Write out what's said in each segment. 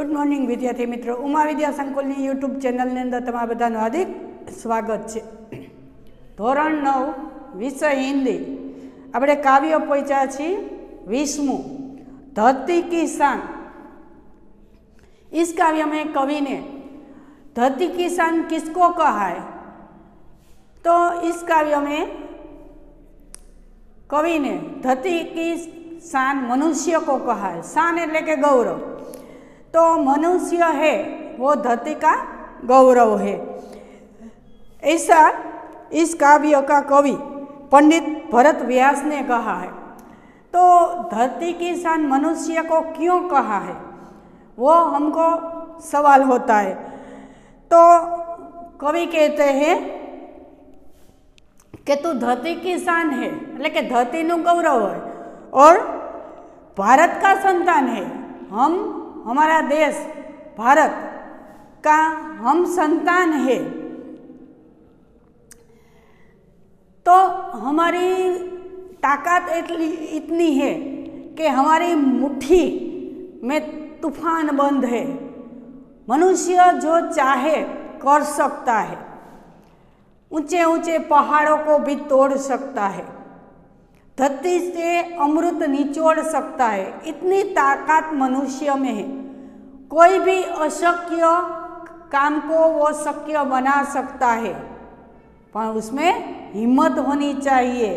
Good morning विद्यार्थी मित्रों, उमा विद्या संकुल यूट्यूब चैनल ने अंदर तमारा बधानु हार्दिक स्वागत है। धोरण 9 विषय हिंदी આપણે કાવ્ય પહોંચ્યા છીએ 20મું धरती की शान। इस काव्य में कवि ने धरती की शान किसको कहा है? तो इस काव्य में कवि ने धरती की शान मनुष्य को कहा है। शान એટલે કે गौरव। तो मनुष्य है वो धरती का गौरव है, ऐसा इस काव्य का कवि पंडित भरत व्यास ने कहा है। तो धरती की शान मनुष्य को क्यों कहा है, वो हमको सवाल होता है। तो कवि कहते हैं कि तू धरती की शान है, એટલે કે ધરતીનું ગૌરવ है और भारत का संतान है। हमारा देश भारत का हम संतान है। तो हमारी ताकत इतनी है कि हमारी मुट्ठी में तूफान बंद है। मनुष्य जो चाहे कर सकता है, ऊंचे ऊंचे पहाड़ों को भी तोड़ सकता है, धरती से अमृत निचोड़ सकता है। इतनी ताकत मनुष्य में है। कोई भी अशक्य काम को वो शक्य बना सकता है, पर उसमें हिम्मत होनी चाहिए,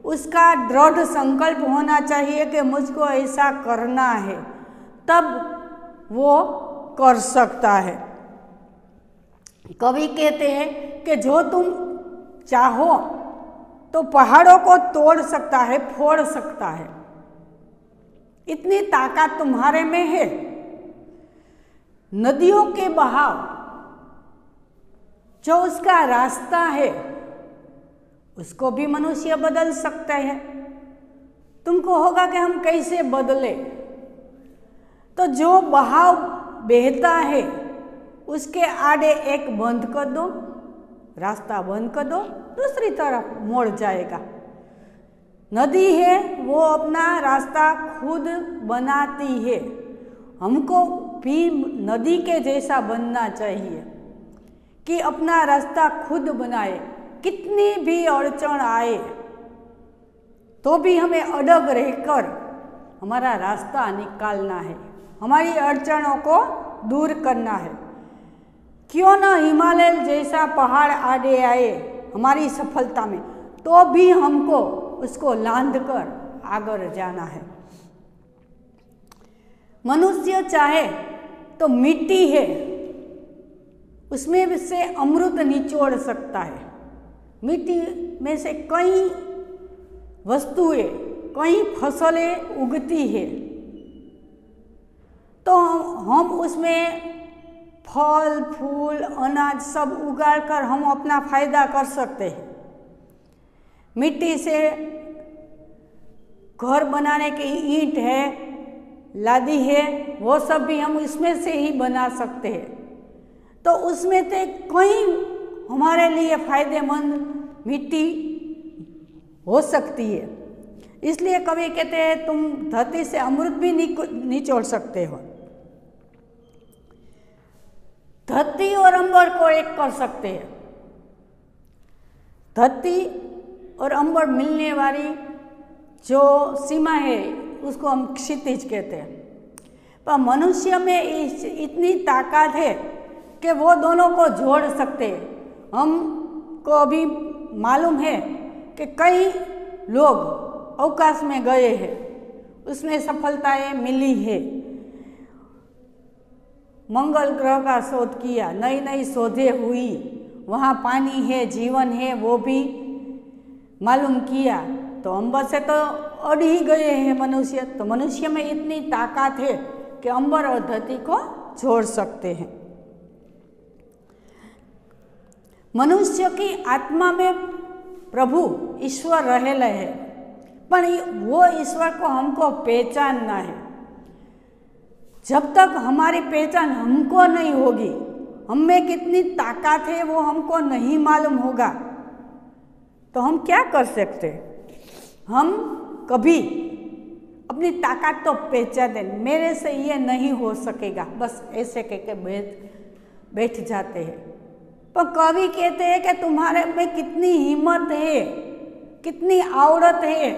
उसका दृढ़ संकल्प होना चाहिए कि मुझको ऐसा करना है, तब वो कर सकता है। कवि कहते हैं कि जो तुम चाहो तो पहाड़ों को तोड़ सकता है, फोड़ सकता है। इतनी ताकत तुम्हारे में है। नदियों के बहाव जो उसका रास्ता है, उसको भी मनुष्य बदल सकता है। तुमको होगा कि हम कैसे बदले। तो जो बहाव बहता है उसके आड़े एक बंद कर दो, रास्ता बंद कर दो, दूसरी तरफ मोड़ जाएगा। नदी है वो अपना रास्ता खुद बनाती है। हमको भी नदी के जैसा बनना चाहिए कि अपना रास्ता खुद बनाए। कितनी भी अड़चन आए तो भी हमें अडग रहकर हमारा रास्ता निकालना है, हमारी अड़चनों को दूर करना है। क्यों न हिमालय जैसा पहाड़ आड़े आए हमारी सफलता में, तो भी हमको उसको लांघ कर आगे जाना है। मनुष्य चाहे तो मिट्टी है, उसमें से अमृत निचोड़ सकता है। मिट्टी में से कई वस्तुएं, कई फसलें उगती है, तो हम उसमें फल फूल अनाज सब उगाड़ कर हम अपना फायदा कर सकते हैं। मिट्टी से घर बनाने की ईंट है, लादी है, वो सब भी हम इसमें से ही बना सकते हैं। तो उसमें से कई हमारे लिए फायदेमंद मिट्टी हो सकती है। इसलिए कवि कहते हैं तुम धरती से अमृत भी निचोड़ सकते हो। धरती और अंबर को एक कर सकते हैं। धरती और अंबर मिलने वाली जो सीमा है उसको हम क्षितिज कहते हैं। पर मनुष्य में इतनी ताकत है कि वो दोनों को जोड़ सकते हैं। हमको अभी मालूम है कि कई लोग अवकाश में गए हैं, उसमें सफलताएं मिली है। मंगल ग्रह का शोध किया, नई नई शोधें हुई, वहाँ पानी है, जीवन है, वो भी मालूम किया। तो अंबर से तो अड़ ही गए हैं मनुष्य। तो मनुष्य में इतनी ताकत है कि अंबर और धरती को जोड़ सकते हैं। मनुष्य की आत्मा में प्रभु ईश्वर रहेला है, पर वो ईश्वर को हमको पहचानना है। जब तक हमारी पहचान हमको नहीं होगी, हम में कितनी ताकत है वो हमको नहीं मालूम होगा, तो हम क्या कर सकते? हम कभी अपनी ताकत तो पहचाने, मेरे से ये नहीं हो सकेगा, बस ऐसे कह के बैठ जाते हैं। पर कवि कहते हैं कि तुम्हारे में कितनी हिम्मत है, कितनी आवड़त है,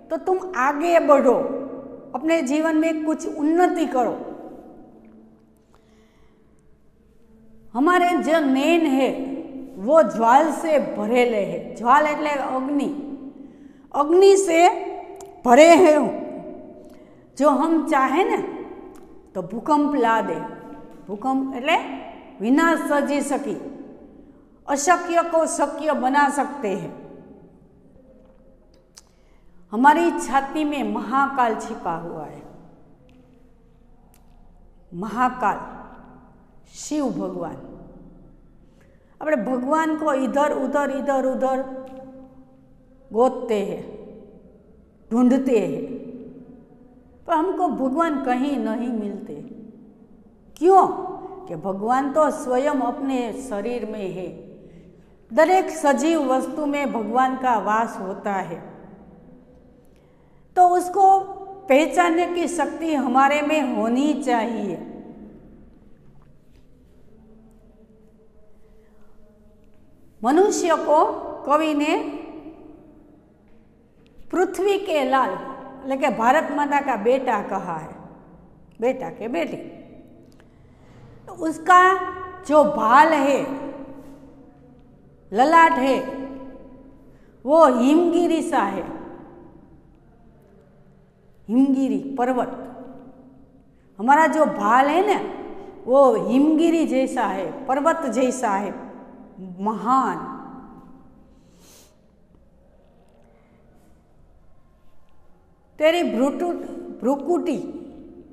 तो तुम आगे बढ़ो, अपने जीवन में कुछ उन्नति करो। हमारे जो नैन है वो ज्वाल से भरेले है। ज्वाल એટલે अग्नि, अग्नि से भरे हैं। जो हम चाहे ने तो भूकंप ला दे, भूकंप એટલે विनाश सर्जी सकी, अशक्य को शक्य बना सकते हैं। हमारी छाती में महाकाल छिपा हुआ है। महाकाल शिव भगवान, अपने भगवान को इधर उधर गोतते हैं, ढूंढते हैं, पर हमको भगवान कहीं नहीं मिलते। क्यों? कि भगवान तो स्वयं अपने शरीर में है। दरेक सजीव वस्तु में भगवान का वास होता है, तो उसको पहचानने की शक्ति हमारे में होनी चाहिए। मनुष्य को कवि ने पृथ्वी के लाल लेकिन भारत माता का बेटा कहा है, बेटा के बेटी। तो उसका जो भाल है, ललाट है, वो हिमगिरी सा है, हिमगिरी पर्वत। हमारा जो भाल है ना वो हिमगिरी जैसा है, पर्वत जैसा है, महान। तेरी भ्रुकुटी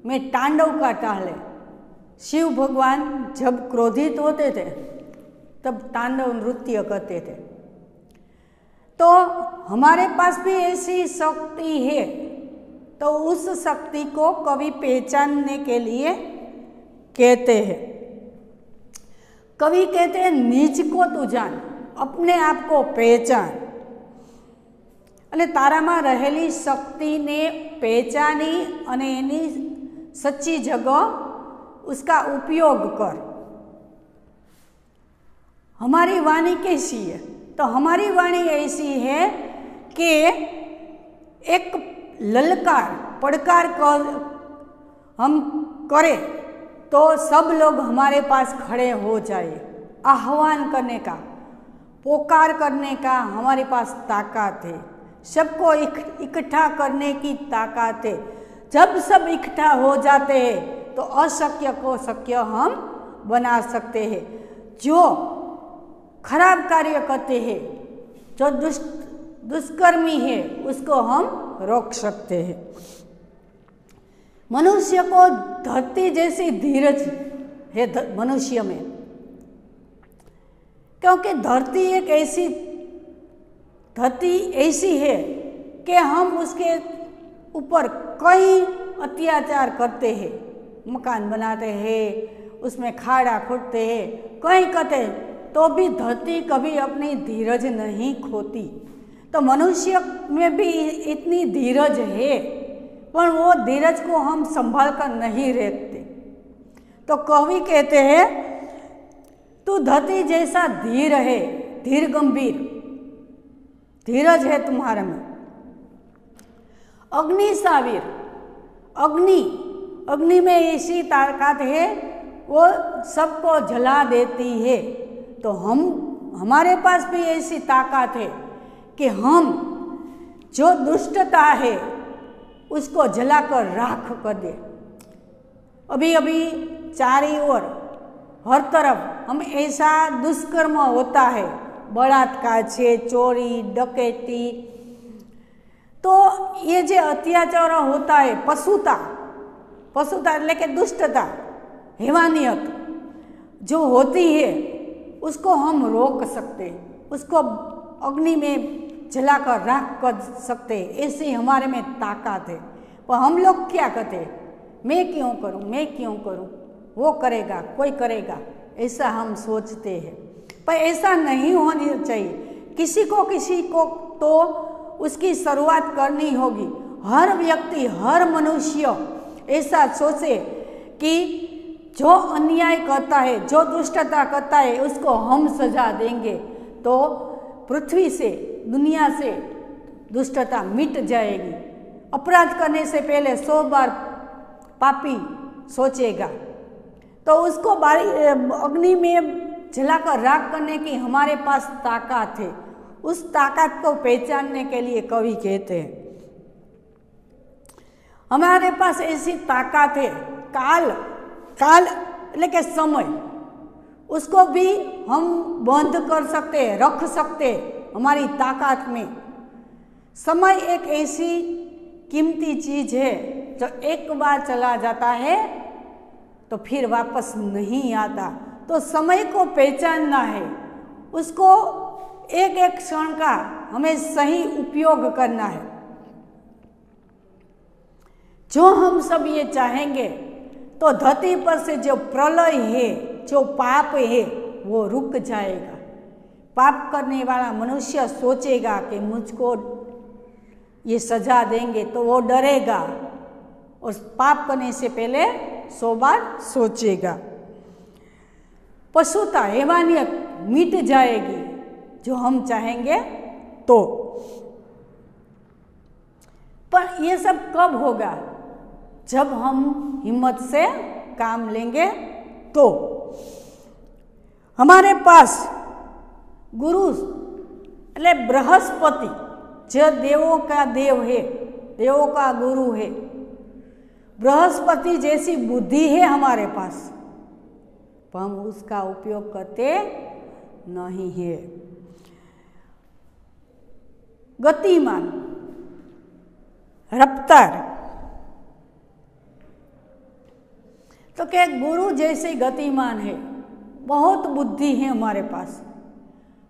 में तांडव का टहले। शिव भगवान जब क्रोधित होते थे तब तांडव नृत्य करते थे। तो हमारे पास भी ऐसी शक्ति है, तो उस शक्ति को कवि पहचानने के लिए कहते हैं। कवि कहते हैं निज को तू जान, अपने आप को पहचान। અને તારામાં રહેલી શક્તિને पहचानी અને એની सच्ची जगह उसका उपयोग कर। हमारी वाणी कैसी है? तो हमारी वाणी ऐसी है कि एक ललकार पड़कार कर हम करें तो सब लोग हमारे पास खड़े हो जाए। आह्वान करने का, पुकार करने का हमारे पास ताकत है। सबको इकट्ठा करने की ताकत है। जब सब इकट्ठा हो जाते हैं तो अशक्य को शक्य हम बना सकते हैं। जो खराब कार्य करते हैं, जो दुष्कर्मी है, उसको हम रोक सकते हैं। मनुष्य को धरती जैसी धीरज है मनुष्य में, क्योंकि धरती ऐसी है कि हम उसके ऊपर कई अत्याचार करते हैं। मकान बनाते हैं, उसमें खाड़ा खोदते हैं, कहीं करते हैं, तो भी धरती कभी अपनी धीरज नहीं खोती। तो मनुष्य में भी इतनी धीरज है, पर वो धीरज को हम संभाल कर नहीं रखते। तो कवि कहते हैं तू धरती जैसा धीर है, धीर गंभीर धीरज है तुम्हारे में। अग्नि सावीर, अग्नि में ऐसी ताकत है वो सबको जला देती है। तो हमारे पास भी ऐसी ताकत है कि हम जो दुष्टता है उसको जलाकर राख कर दे। अभी अभी चारों ओर हर तरफ हम ऐसा दुष्कर्म होता है, बलात्कार है, चोरी डकैती, तो ये जो अत्याचार होता है, पशुता એટલે કે दुष्टता, हैवानियत जो होती है उसको हम रोक सकते, उसको अग्नि में जलाकर राख कर सकते, ऐसी हमारे में ताकत है। पर हम लोग क्या करते हैं? मैं क्यों करूं, वो करेगा, कोई करेगा, ऐसा हम सोचते हैं। पर ऐसा नहीं होना चाहिए। किसी को तो उसकी शुरुआत करनी होगी। हर व्यक्ति, हर मनुष्य ऐसा सोचे कि जो अन्याय करता है, जो दुष्टता करता है, उसको हम सजा देंगे तो पृथ्वी से, दुनिया से दुष्टता मिट जाएगी। अपराध करने से पहले 100 बार पापी सोचेगा तो उसको अग्नि में जलाकर राख करने की हमारे पास ताकत है। उस ताकत को पहचानने के लिए कवि कहते हैं हमारे पास ऐसी ताकत है। काल એટલે કે समय, उसको भी हम बंद कर सकते हैं, रख सकते हैं हमारी ताकत में। समय एक ऐसी कीमती चीज है जो एक बार चला जाता है तो फिर वापस नहीं आता। तो समय को पहचानना है, उसको एक एक क्षण का हमें सही उपयोग करना है। जो हम सब ये चाहेंगे तो धरती पर से जो प्रलय है, जो पाप है, वो रुक जाएगा। पाप करने वाला मनुष्य सोचेगा कि मुझको ये सजा देंगे तो वो डरेगा और पाप करने से पहले 100 बार सोचेगा। पशुता, हैवानियत मिट जाएगी जो हम चाहेंगे तो। पर ये सब कब होगा? जब हम हिम्मत से काम लेंगे तो। हमारे पास गुरु એટલે बृहस्पति जो देवों का देव है, देवों का गुरु है, बृहस्पति जैसी बुद्धि है हमारे पास, पर हम उसका उपयोग करते नहीं है। गतिमान, रफ्तार, तो क्या गुरु जैसे गतिमान है, बहुत बुद्धि है हमारे पास,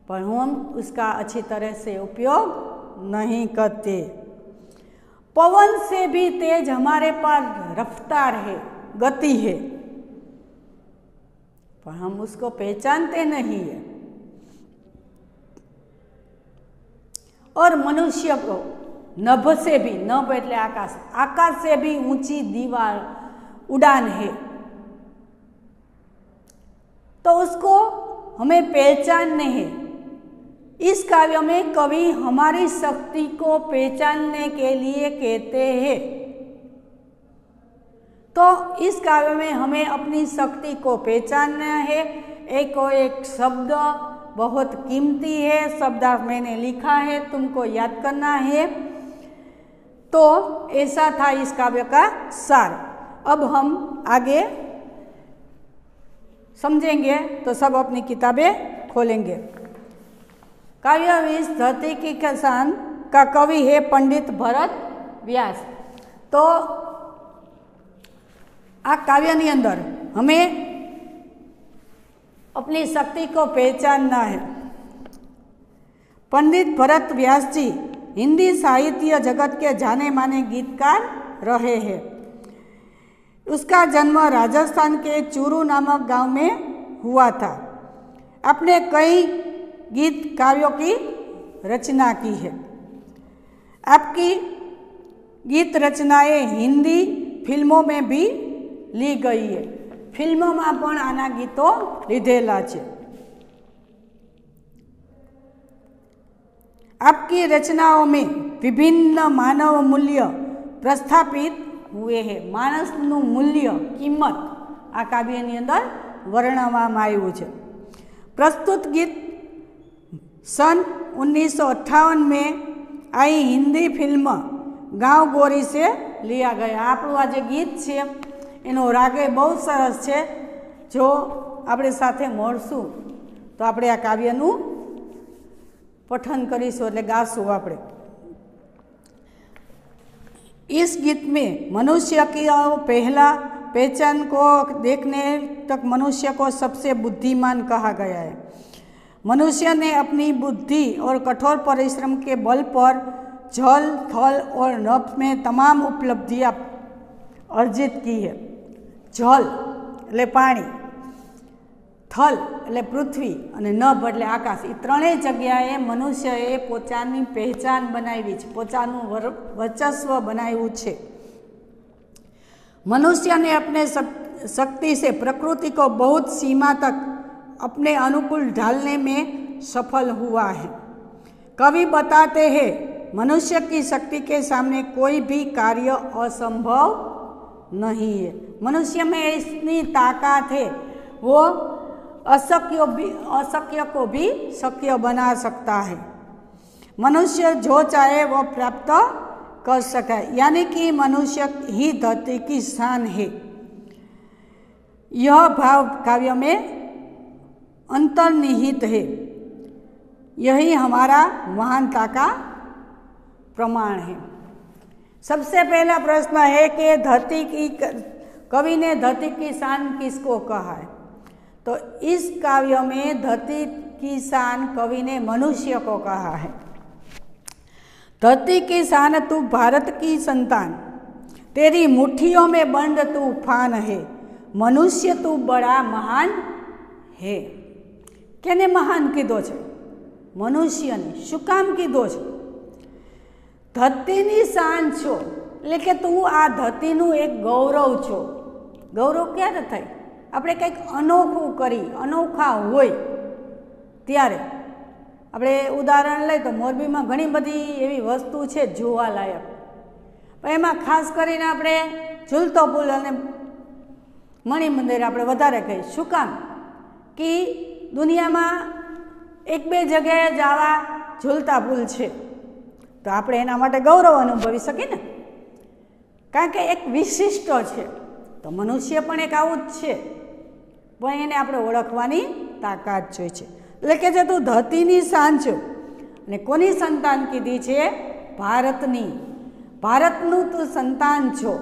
पर हम उसका अच्छी तरह से उपयोग नहीं करते। पवन से भी तेज हमारे पास रफ्तार है, गति है, पर हम उसको पहचानते नहीं है। और मनुष्य को नभ से भी, नभ એટલે आकाश, आकाश से भी ऊंची दीवार, उड़ान है, तो उसको हमें पहचानने हैं। इस काव्य में कवि हमारी शक्ति को पहचानने के लिए कहते हैं। तो इस काव्य में हमें अपनी शक्ति को पहचानना है। एक शब्द बहुत कीमती है, शब्द मैंने लिखा है, तुमको याद करना है। तो ऐसा था इस काव्य का सार। अब हम आगे समझेंगे, तो सब अपनी किताबें खोलेंगे। काव्य विष धरती की किसान का कवि है पंडित भरत व्यास। तो आ काव्यनी अंदर हमें अपनी शक्ति को पहचानना है। पंडित भरत व्यास जी हिंदी साहित्य जगत के जाने माने गीतकार रहे हैं। उसका जन्म राजस्थान के चूरू नामक गांव में हुआ था। अपने कई गीत काव्यों की रचना की है। आपकी गीत रचनाएं हिंदी फिल्मों में भी ली गई है। फिल्मों में पण आना गीतों लीधेला छे। आपकी रचनाओं में विभिन्न मानव मूल्य प्रस्थापित हुए हैं। मानसनु मूल्य, किंमत आ काव्यनी अंदर वर्णववामां आव्युं छे। प्रस्तुत गीत सन 1958 में आई हिंदी फिल्म गाँव गोरी से लिया गया। આપણું આ જે ગીત છે એનો રાગે બહુ સરસ છે। જો આપણે સાથે મળશું તો આપણે આ કાવ્યનું પઠન કરીશું, એટલે ગાશું આપણે। इस गीत में मनुष्य की पहला पहचान को देखने तक मनुष्य को सबसे बुद्धिमान कहा गया है। मनुष्य ने अपनी बुद्धि और कठोर परिश्रम के बल पर जल, थल और नभ में तमाम उपलब्धियां अर्जित की है। जल એટલે પાણી, थल એટલે પૃથ્વી અને નભ એટલે આકાશ, એ ત્રણેય જગ્યાએ મનુષ્યએ પોતાની પહેચાન બનાવી છે, પોતાનું વર્ચસ્વ બનાવ્યું છે। मनुष्य ने अपने शक्ति से प्रकृति को बहुत सीमा तक अपने अनुकूल ढालने में सफल हुआ है। कवि बताते हैं, मनुष्य की शक्ति के सामने कोई भी कार्य असंभव नहीं है। मनुष्य में इतनी ताकत है, वो अशक्य को भी शक्य बना सकता है। मनुष्य जो चाहे वो प्राप्त कर सका, यानी कि मनुष्य ही धरती की शान है। यह भाव काव्य में अंतर्निहित है। यही हमारा महानता का प्रमाण है। सबसे पहला प्रश्न है कि धरती की कवि ने धरती की शान किसको कहा है? तो इस काव्य में धरती की शान कवि ने मनुष्य को कहा है। धरती की शान तू भारत की संतान, तेरी मुट्ठियों में बंद तूफान है, मनुष्य तू बड़ा महान है। केने महान कीधो छे? मनुष्य ने। शू काम कीधो छे? धरतीनी शान छो એટલે કે તું આ ધરતીનું એક ગૌરવ છો। ગૌરવ ક્યારે થાય? આપણે કંઈક અનોખું કરી, અનોખા હોય ત્યારે। આપણે ઉદાહરણ લઈએ તો મોરબીમાં ઘણી બધી એવી વસ્તુ છે જોવાલાયક, પણ એમાં ખાસ કરીને આપણે ઝૂલતો પુલ અને મણિ મંદિર આપણે વધારે કહીએ। શું કામ? કે દુનિયામાં એક બે જગ્યાએ જ આવા ઝૂલતા પુલ છે, તો આપણે એના માટે ગૌરવ અનુભવી શકીએ ને, કારણ કે એક વિશિષ્ટ છે। તો મનુષ્ય પણ એક આવું જ છે, પણ એને આપણે ઓળખવાની તાકાત જોઈએ છે। એટલે કે જે તું ધરતીની શાન છો, અને કોની સંતાન કીધી છે? ભારતની। ભારતનું તું સંતાન છો।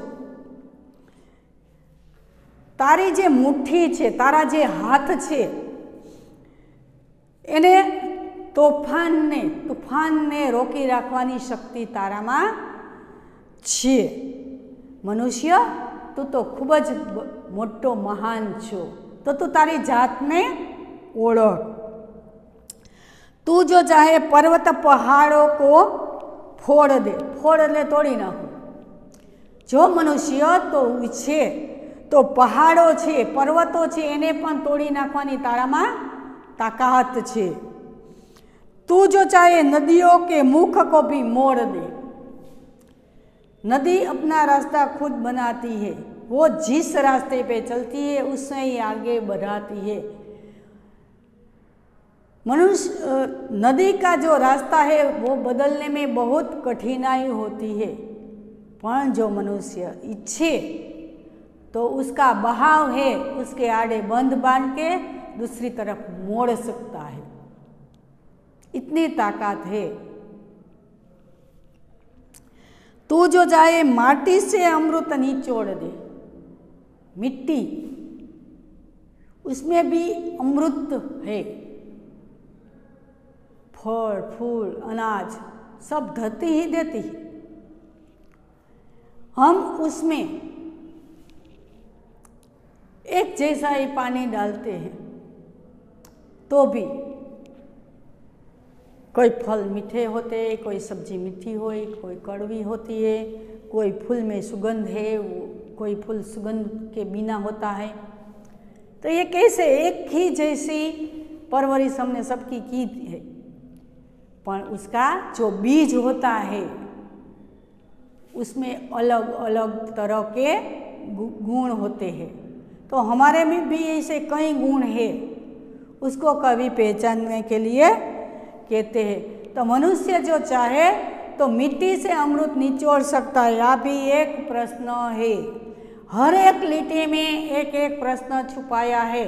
તારી જે મુઠ્ઠી છે, તારા જે હાથ છે, એને તોફાનને રોકી રાખવાની શક્તિ તારામાં છે। મનુષ્ય તું તો ખૂબ જ મોટો મહાન છો, તો તું તારી જાતને ઓળખ। तू जो चाहे पर्वत पहाड़ों को फोड़ दे। फोड़ એટલે તોડી નાખો। જો મનુષ્ય તો છે તો પહાડો છે, પર્વતો છે, એને પણ તોડી નાખવાની તારામાં તાકાત છે। तू जो चाहे नदियों के मुख को भी मोड़ दे। नदी अपना रास्ता खुद बनाती है, वो जिस रास्ते पे चलती है उससे ही आगे बढ़ाती है। मनुष्य नदी का जो रास्ता है वो बदलने में बहुत कठिनाई होती है, पर जो मनुष्य इच्छे तो उसका बहाव है उसके आड़े बंद बांध के दूसरी तरफ मोड़ सकता है। इतनी ताकत है। तू जो चाहे माटी से अमृत निचोड़ दे। मिट्टी, उसमें भी अमृत है। फल फूल अनाज सब धरती ही देती है। हम उसमें एक जैसा ही पानी डालते हैं तो भी कोई फल मीठे होते, कोई सब्जी मीठी हो, कोई कड़वी होती है, कोई फूल में सुगंध है, कोई फूल सुगंध के बिना होता है। तो ये कैसे एक ही जैसी परवरिश हमने सबकी की है, पर उसका जो बीज होता है उसमें अलग अलग तरह के गुण होते हैं। तो हमारे में भी ऐसे कई गुण है, उसको कवि पहचानने के लिए कहते हैं। तो मनुष्य जो चाहे तो मिट्टी से अमृत निचोड़ सकता है। यह भी एक प्रश्न है। हर एक लिटि में एक एक प्रश्न छुपाया है।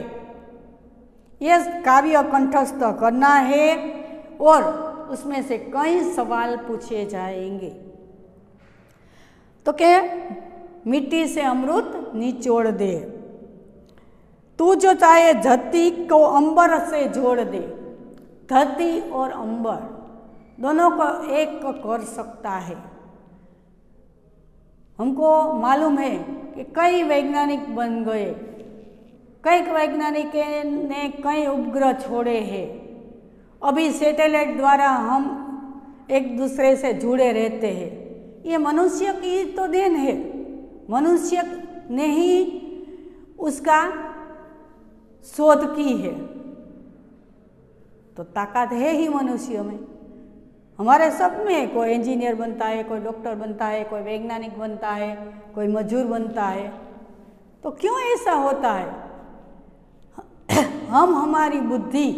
ये काव्य कंठस्थ करना है और उसमें से कई सवाल पूछे जाएंगे। तो क्या? मिट्टी से अमृत निचोड़ दे। तू जो चाहे धरती को अंबर से जोड़ दे। धरती और अंबर दोनों को एक कर सकता है। हमको मालूम है कि कई वैज्ञानिक बन गए, કંઈક वैज्ञानिक ने कई उपग्रह छोड़े हैं। अभी सैटेलाइट द्वारा हम एक दूसरे से जुड़े रहते हैं। ये मनुष्य की तो देन है, मनुष्य ने ही उसका शोध की है, तो ताकत है ही मनुष्य में। हमारे सब में कोई इंजीनियर बनता है, कोई डॉक्टर बनता है, कोई वैज्ञानिक बनता है, कोई मजदूर बनता है। तो क्यों ऐसा होता है? हम हमारी बुद्धि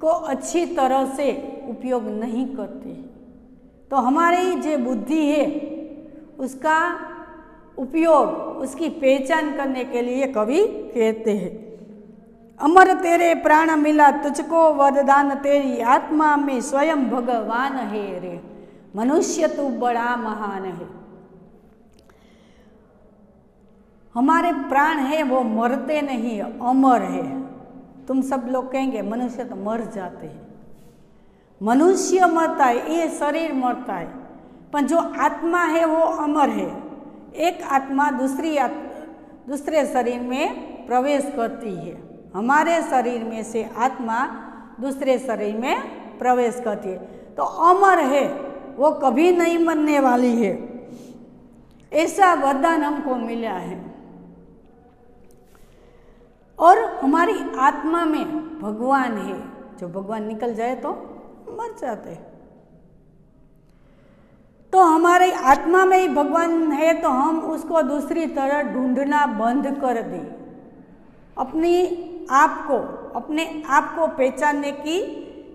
को अच्छी तरह से उपयोग नहीं करते। तो हमारी जो बुद्धि है उसका उपयोग, उसकी पहचान करने के लिए कवि कहते हैं, अमर तेरे प्राण मिला तुझको वरदान, तेरी आत्मा में स्वयं भगवान है रे, मनुष्य तू बड़ा महान है। हमारे प्राण है वो मरते नहीं, अमर है। तुम सब लोग कहेंगे मनुष्य तो मर जाते हैं। मनुष्य मरता है, ये शरीर मरता है, पर जो आत्मा है वो अमर है। एक आत्मा दूसरे शरीर में प्रवेश करती है। हमारे शरीर में से आत्मा दूसरे शरीर में प्रवेश करती है, तो अमर है, वो कभी नहीं मरने वाली है। ऐसा वरदान हमको मिला है। और हमारी आत्मा में भगवान है, जो भगवान निकल जाए तो मर जाते हैं। तो हमारी आत्मा में ही भगवान है, तो हम उसको दूसरी तरह ढूंढना बंद कर दें। अपने आप को पहचानने की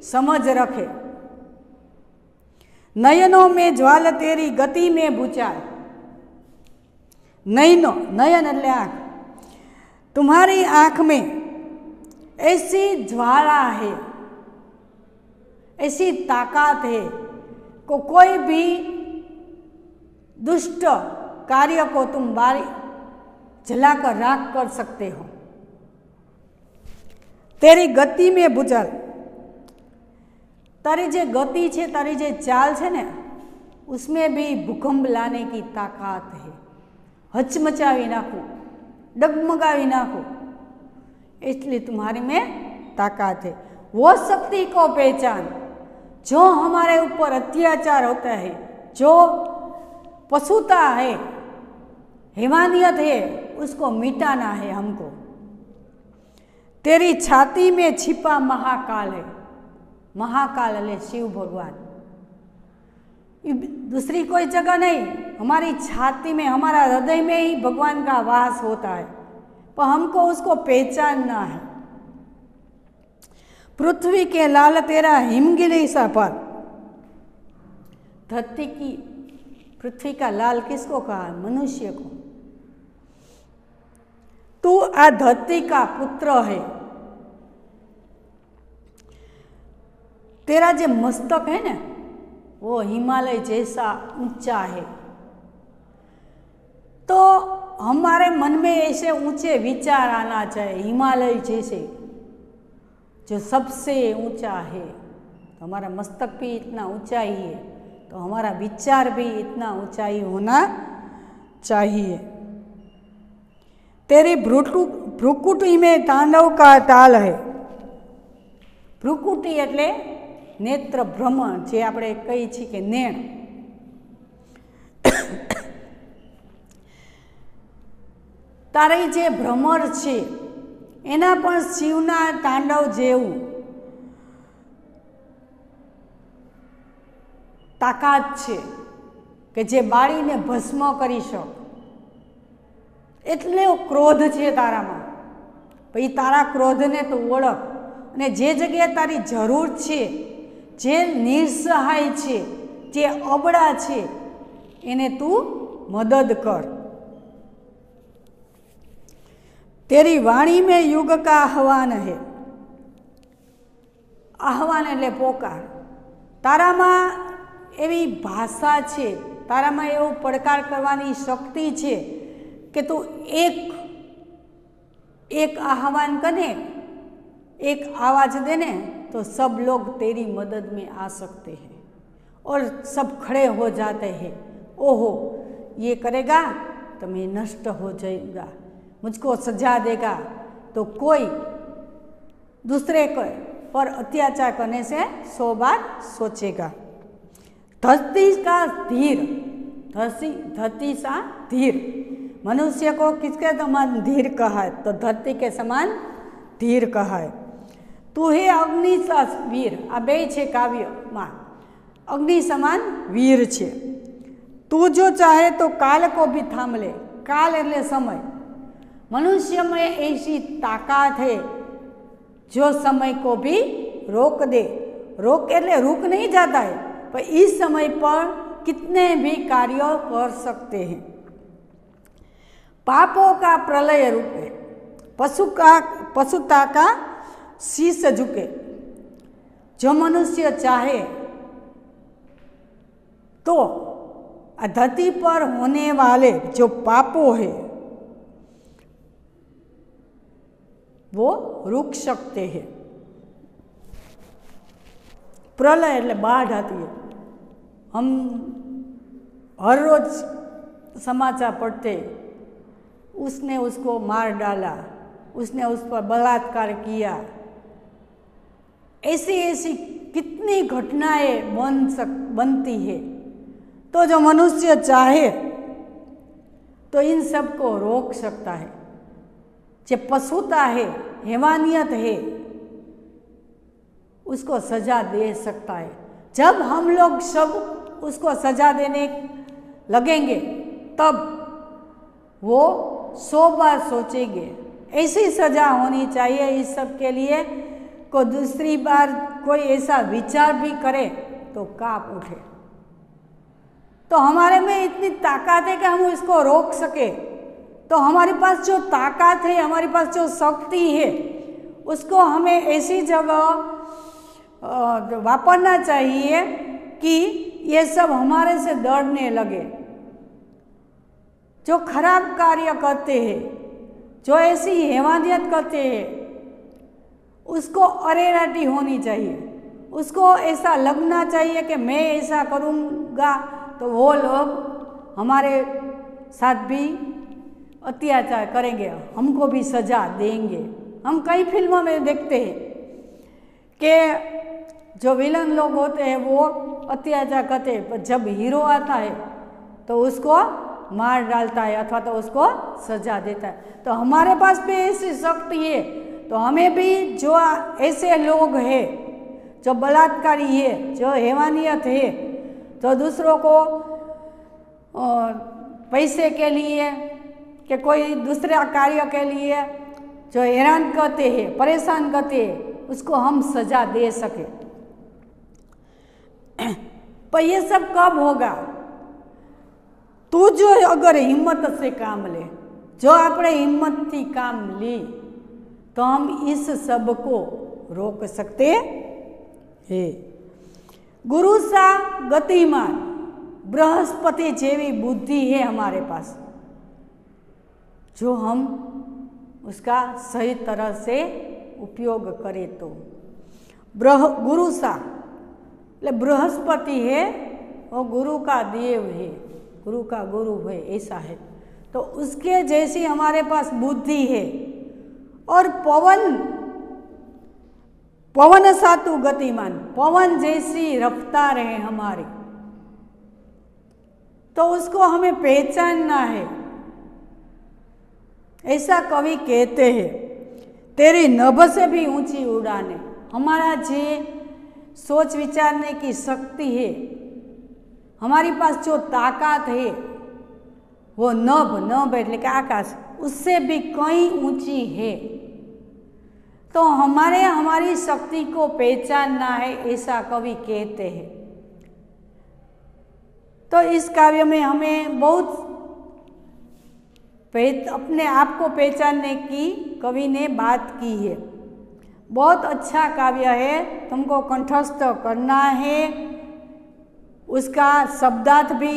समझ रखें। नयनों में ज्वाल तेरी गति में भूचाल। नयन એટલે आँख। तुम्हारी आँख में ऐसी ज्वाला है, ऐसी ताकत है को कोई भी दुष्ट कार्य को तुम बारी जलाकर राख कर सकते हो। तेरी गति में भूचाल, तारी जे गति है, तारी जे चाल है ने, उसमें भी भूकंप लाने की ताकत है। हचमचावी नाखो, डगमगावी नाखो, इसलिए तुम्हारे में ताकत है। वो शक्ति को पहचान जो हमारे ऊपर अत्याचार होता है, जो पशुता है, हैवानियत है, उसको मिटाना है हमको। तेरी छाती में छिपा महाकाल है। महाकाल એટલે शिव भगवान, दूसरी कोई जगह नहीं, हमारी छाती में, हमारा हृदय में ही भगवान का वास होता है, पर हमको उसको पहचानना है। पृथ्वी के लाल तेरा हिमगिरी सा पर। पृथ्वी का लाल किसको कहा? मनुष्य को। तू आ धरती का पुत्र है। तेरा जो मस्तक है ना, वो हिमालय जैसा ऊंचा है। तो हमारे मन में ऐसे ऊंचे विचार आना चाहिए, हिमालय जैसे, जो सबसे ऊंचा है। तो हमारा मस्तक भी इतना ऊंचा ही है, तो हमारा विचार भी इतना ऊंचाई होना चाहिए। तेरी भ्रुकुटी में तांडव का ताल है। भ्रुकुटी એટલે नेत्र भ्रमण, जे આપણે કહીએ છીએ કે નેણ। તારી જે ભ્રમર છે એના પણ શિવના તાંડવ જેવું તાકાત છે કે જે બાળીને ભસ્મ કરી શકે। એટલે ક્રોધ છે તારામાં। પછી તારા ક્રોધને તું ઓળખ, અને જે જગ્યાએ તારી જરૂર છે, જે નિસહાય છે, જે અબળા છે, એને તું મદદ કર। तेरी वाणी में युग का आह्वान है। आह्वान એટલે પોકાર। તારામાં એવી ભાષા છે, તારામાં એવો પડકાર કરવાની શક્તિ છે कि तू एक आह्वान करे, एक आवाज देने, तो सब लोग तेरी मदद में आ सकते हैं और सब खड़े हो जाते हैं। ओहो, ये करेगा तो मैं नष्ट हो जाएगा, मुझको सजा देगा, तो कोई दूसरे को पर अत्याचार करने से 100 बार सोचेगा। धरती का धीर, धरती सा धीर, मनुष्य को किसके समान धीर कहा है? तो धरती के समान धीर कहा है। तू हे अग्नि सा वीर, आ बे छे काव्यमां अग्नि समान वीर छे। तू जो चाहे तो काल को भी थाम ले, काल એટલે समय। मनुष्य में ऐसी ताकत है जो समय को भी रोक दे। रोक એટલે रुक नहीं जाता है, पर इस समय पर कितने भी कार्य कर सकते हैं। पापों का प्रलय रुके, पशुता का शीश झुके। जो मनुष्य चाहे तो धरती पर होने वाले जो पापों है वो रुक सकते हैं। प्रलय એટલે बाढ़ आती है। हम हर रोज समाचार पढ़ते, उसने उसको मार डाला, उसने उस पर बलात्कार किया, ऐसी ऐसी कितनी घटनाएं बनती है। तो जो मनुष्य चाहे तो इन सब को रोक सकता है। जो पशुता है, हैवानियत है, उसको सजा दे सकता है। जब हम लोग सब उसको सजा देने लगेंगे तब वो 100 बार सोचेंगे। ऐसी सजा होनी चाहिए इस सब के लिए को दूसरी बार कोई ऐसा विचार भी करे तो कांप उठे। तो हमारे में इतनी ताकत है कि हम इसको रोक सके। तो हमारे पास जो ताकत है, हमारे पास जो शक्ति है, उसको हमें ऐसी जगह वापरना चाहिए कि ये सब हमारे से डरने लगे। जो खराब कार्य करते हैं, जो ऐसी हैवानियत करते हैं, उसको अरेराटी होनी चाहिए। उसको ऐसा लगना चाहिए कि मैं ऐसा करूँगा तो वो लोग हमारे साथ भी अत्याचार करेंगे, हमको भी सजा देंगे। हम कई फिल्मों में देखते हैं कि जो विलन लोग होते हैं वो अत्याचार करते हैं, पर जब हीरो आता है तो उसको मार डालता है अथवा तो उसको सजा देता है। तो हमारे पास भी ऐसी शक्ति है, तो हमें भी जो ऐसे लोग हैं, जो बलात्कारी है, जो हैवानियत है, जो दूसरों को पैसे के लिए कि कोई दूसरा कार्य के लिए जो हैरान करते हैं, परेशान करते हैं, उसको हम सजा दे सके। पर ये सब कब होगा? तू जो अगर हिम्मत से काम ले, जो આપણે हिम्मतથી काम ली तो हम इस सब को रोक सकते हैं। गुरु सा गतिमान, बृहस्पति जेवी बुद्धि है हमारे पास, जो हम उसका सही तरह से उपयोग करें तो। गुरु सा बृहस्पति है, वो गुरु का देव है, गुरु का गुरु है, ऐसा है। तो उसके जैसी हमारे पास बुद्धि है। और पवन सातु गतिमान, पवन जैसी रफ्तार है हमारी, तो उसको हमें पहचानना है। ऐसा कवि कहते हैं, तेरी नभ से भी ऊंची उड़ाने। हमारा जे सोच विचारने की शक्ति है, हमारी पास जो ताकत है, वो नभ એટલે કે आकाश, उससे भी कहीं ऊंची है। तो हमारी शक्ति को पहचानना है, ऐसा कवि कहते हैं। तो इस काव्य में हमें बहुत अपने आप को पहचानने की कवि ने बात की है। बहुत अच्छा काव्य है, तुमको कंठस्थ करना है, उसका शब्दार्थ भी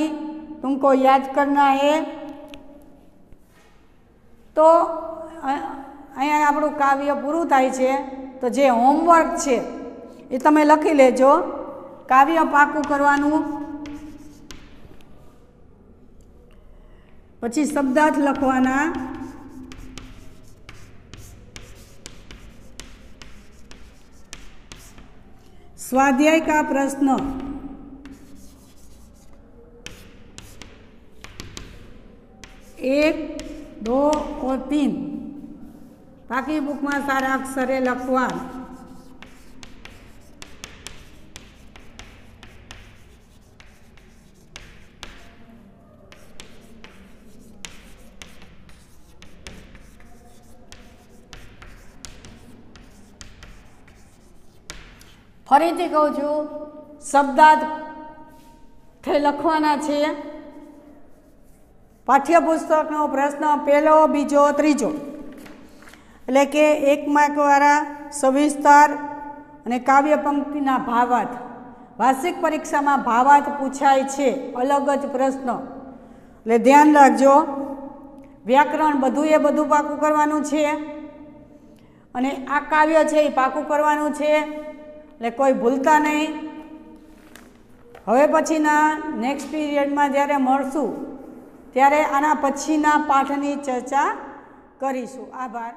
तुमको याद करना है। तो અહીંયા આપણું કાવ્ય પૂરું થાય છે। તો જે હોમવર્ક છે એ તમે લખી લેજો। કાવ્ય પાકું કરવાનું, પછી શબ્દાર્થ લખવાના, स्वाध्याय का प्रश्न 1, 2 और 3 बाकी बुक में सारा अक्षरे लखवा। फरीथी कहूँ छू शब्दार्थ लखवाना छे। पाठ्यपुस्तकनो प्रश्न पहलो बीजो त्रीजो एटले के 1 मार्क वाळा सविस्तर अने काव्य पंक्तिना भावार्थ। वार्षिक परीक्षा में भावार्थ पूछाय छे, अलग ज प्रश्न एटले ध्यान राखजो। व्याकरण बधुए बधु पाकू करवानुं छे अने आ काव्य छे ए पाकू करवानुं छे એટલે કોઈ ભૂલતા નહીં। હવે પછીના નેક્સ્ટ પીરિયડમાં જ્યારે મળશું ત્યારે આના પછીના પાઠની ચર્ચા કરીશું। આભાર।